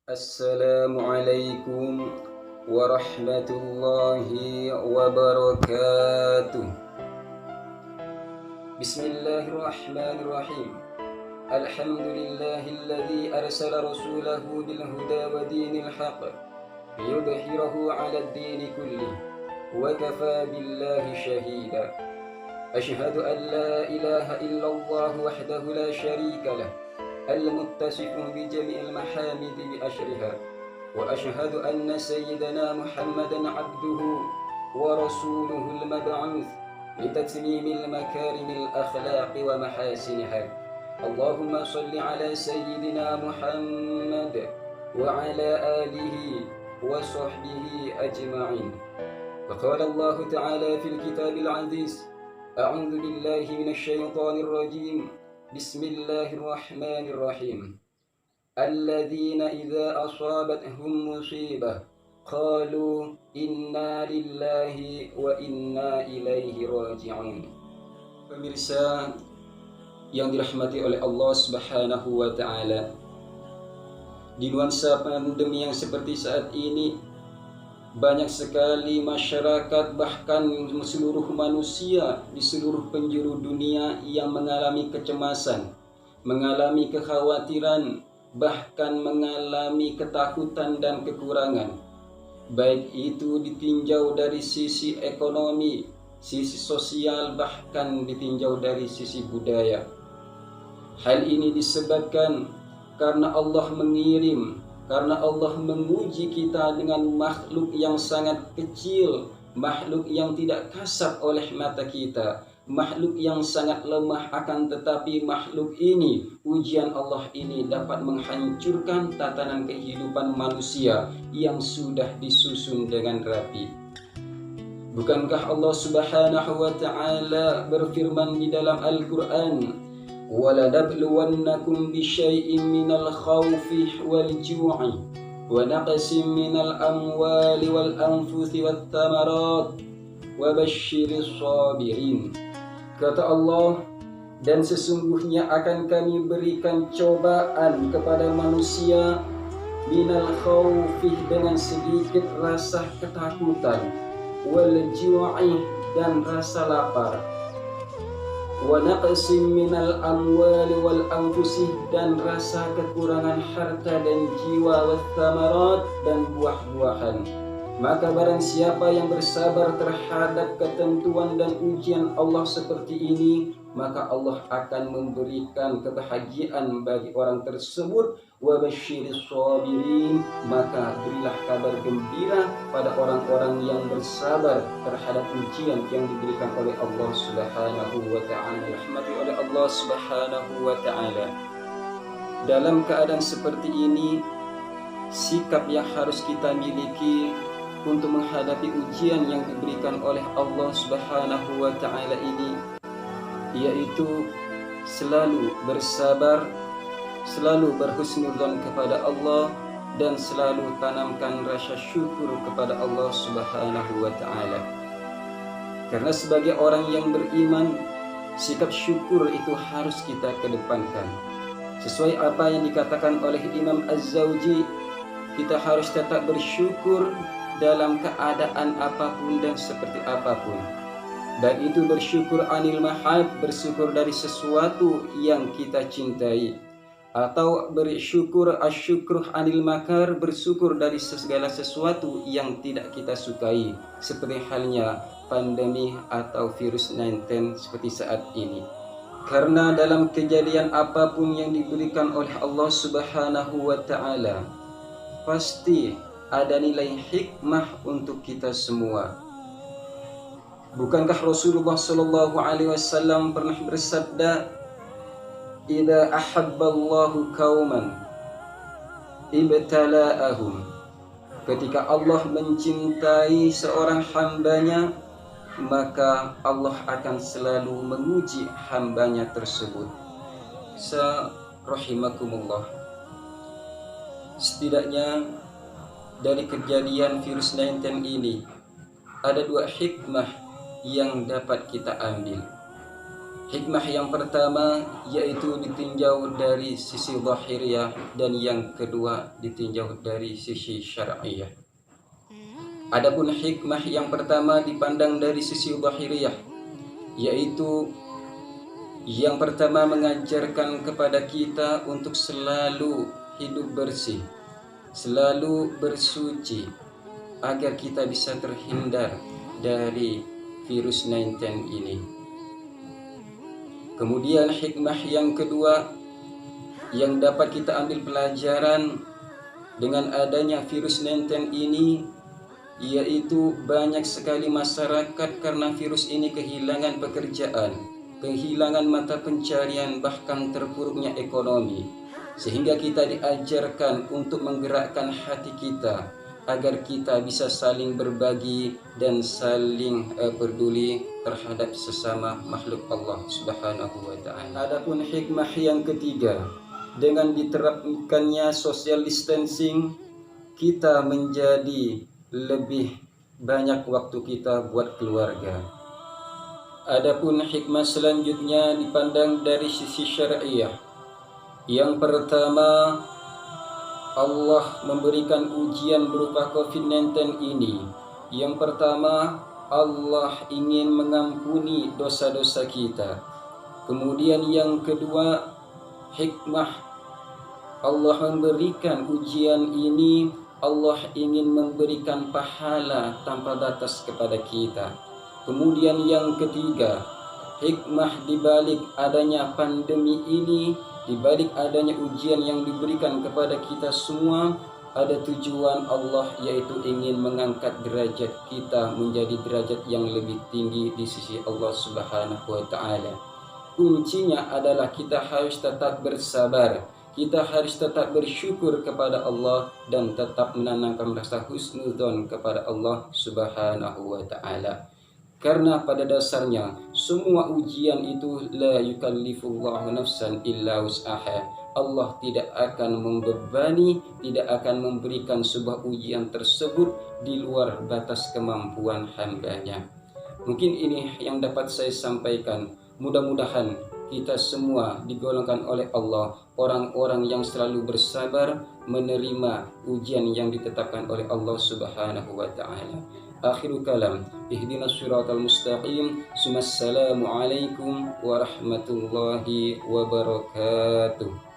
Assalamualaikum warahmatullahi wabarakatuh. Bismillahirrahmanirrahim. Alhamdulillahilladzi arsala rasulahu bil huda wa dinil haqq liyudhhirahu 'alad dini kullih wa kafa billahi shahida. Asyhadu an la ilaha illallah wahdahu la syarika lah المتصف بجميع المحامد بأشرها وأشهد أن سيدنا محمدا عبده ورسوله المبعوث لتتميم المكارم الأخلاق ومحاسنها. اللهم صل على سيدنا محمد وعلى آله وصحبه أجمعين. وقال الله تعالى في الكتاب العزيز: أعوذ بالله من الشيطان الرجيم. Bismillahirrahmanirrahim. Alladzina idza asabathum musibah qalu inna lillahi wa inna ilaihi raji'un. Pemirsa yang dirahmati oleh Allah Subhanahu wa taala, di nuansa pandemi yang seperti saat ini, banyak sekali masyarakat, bahkan seluruh manusia di seluruh penjuru dunia yang mengalami kecemasan, mengalami kekhawatiran, bahkan mengalami ketakutan dan kekurangan. Baik itu ditinjau dari sisi ekonomi, sisi sosial, bahkan ditinjau dari sisi budaya. Hal ini disebabkan karena Allah menguji kita dengan makhluk yang sangat kecil, makhluk yang tidak kasat oleh mata kita, makhluk yang sangat lemah, akan tetapi makhluk ini, ujian Allah ini dapat menghancurkan tatanan kehidupan manusia yang sudah disusun dengan rapi. Bukankah Allah Subhanahu wa taala berfirman di dalam Al-Qur'an: وَلَنَبْلُوَنَّكُمْ بِشَيْءٍ مِّنَ الْخَوْفِ وَالْجُوعِ وَنَقْصٍ مِّنَ الْأَمْوَالِ وَالْأَنفُسِ وَالثَّمَرَاتِ وَبَشِّرِ الصَّابِرِينَ. Kata Allah, dan sesungguhnya akan kami berikan cobaan kepada manusia minal khawfi, dengan sedikit rasa ketakutan, wal ju'i, dan rasa lapar, wa naqsim minal amwali wal anfusi, dan rasa kekurangan harta dan jiwa, was thamarat, dan buah-buahan. Maka barang siapa yang bersabar terhadap ketentuan dan ujian Allah seperti ini, maka Allah akan memberikan kebahagiaan bagi orang tersebut. Wa basyiris sabirin, maka berilah kabar gembira pada orang-orang yang bersabar terhadap ujian yang diberikan oleh Allah Subhanahu wa taala. Rahmati oleh Allah Subhanahu wa taala. Dalam keadaan seperti ini, sikap yang harus kita miliki untuk menghadapi ujian yang diberikan oleh Allah Subhanahu wa taala ini, yaitu selalu bersabar, selalu berhusnudzon kepada Allah, dan selalu tanamkan rasa syukur kepada Allah Subhanahu wa taala. Karena sebagai orang yang beriman, sikap syukur itu harus kita kedepankan. Sesuai apa yang dikatakan oleh Imam Az-Zawji, kita harus tetap bersyukur dalam keadaan apapun dan seperti apapun. Baik itu bersyukur anil mahab, bersyukur dari sesuatu yang kita cintai, atau bersyukur asyukruh anil makar, bersyukur dari segala sesuatu yang tidak kita sukai, seperti halnya pandemi atau virus 19 seperti saat ini. Karena dalam kejadian apapun yang diberikan oleh Allah Subhanahu wa taala, pasti ada nilai hikmah untuk kita semua. Bukankah Rasulullah sallallahu alaihi wasallam pernah bersabda, "Idza ahabballahu qauman ibtala'ahum." Ketika Allah mencintai seorang hambanya, maka Allah akan selalu menguji hambanya tersebut. Rahimakumullah. Setidaknya dari kejadian virus 19 ini ada dua hikmah yang dapat kita ambil. Hikmah yang pertama yaitu ditinjau dari sisi zahiriyah, dan yang kedua ditinjau dari sisi syar'iyah. Adapun hikmah yang pertama dipandang dari sisi zahiriyah, yaitu yang pertama mengajarkan kepada kita untuk selalu hidup bersih, selalu bersuci, agar kita bisa terhindar dari virus 19 ini. Kemudian hikmah yang kedua yang dapat kita ambil pelajaran dengan adanya virus 19 ini, yaitu banyak sekali masyarakat karena virus ini kehilangan pekerjaan, kehilangan mata pencarian, bahkan terpuruknya ekonomi. Sehingga kita diajarkan untuk menggerakkan hati kita agar kita bisa saling berbagi dan saling peduli terhadap sesama makhluk Allah Subhanahu wa taala. Adapun hikmah yang ketiga, dengan diterapkannya social distancing, kita menjadi lebih banyak waktu kita buat keluarga. Adapun hikmah selanjutnya dipandang dari sisi syariah. Yang pertama, Allah memberikan ujian berupa COVID-19 ini. Yang pertama, Allah ingin mengampuni dosa-dosa kita. Kemudian yang kedua, hikmah Allah memberikan ujian ini, Allah ingin memberikan pahala tanpa batas kepada kita. Kemudian yang ketiga, hikmah dibalik adanya pandemi ini, dibalik adanya ujian yang diberikan kepada kita semua, ada tujuan Allah, yaitu ingin mengangkat derajat kita menjadi derajat yang lebih tinggi di sisi Allah Subhanahu wa taala. Kuncinya adalah kita harus tetap bersabar, kita harus tetap bersyukur kepada Allah, dan tetap menanamkan rasa husnudzon kepada Allah Subhanahu wa taala. Karena pada dasarnya semua ujian itu la yukallifullahu nafsan illa wus'aha. Allah tidak akan membebani, tidak akan memberikan sebuah ujian tersebut di luar batas kemampuan hambanya. Mungkin ini yang dapat saya sampaikan. Mudah-mudahan kita semua digolongkan oleh Allah orang-orang yang selalu bersabar menerima ujian yang ditetapkan oleh Allah Subhanahu wa taala. Akhirul kalam, ihdinas siratal mustaqim. Assalamu alaikum warahmatullahi wabarakatuh.